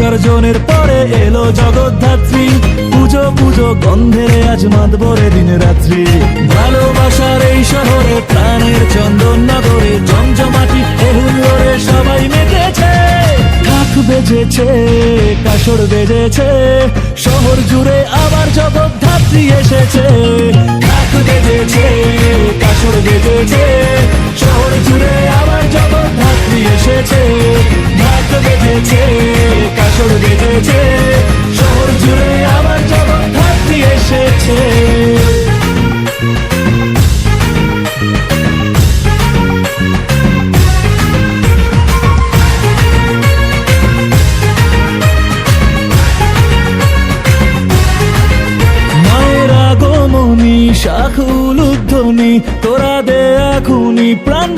বিসর্জনের পরে এলো জগদ্ধাত্রী। পুজো পুজো গন্ধেরে আজ মাতবরে দিন রাত্রি। ভালোবাসার এই শহরে প্রাণের চন্দন নগরে জমজমাটি হুল্লোড়ে সবাই মেতেছে। ঢাক বেজেছে, কাসর বেজেছে, শহর জুড়ে আবার জগদ্ধাত্রী এসেছে। ঢাক বেজেছে, কাসর বেজেছে, শহর জুড়ে আবার জগদ্ধাত্রী এসেছে। ঢাক বেজেছে, কাসর বেজেছে, শহর জুড়ে আবার জগদ্ধাত্রী এসেছে। শাখ উলুধ্বনি তোরা দে এখুনি প্রাণ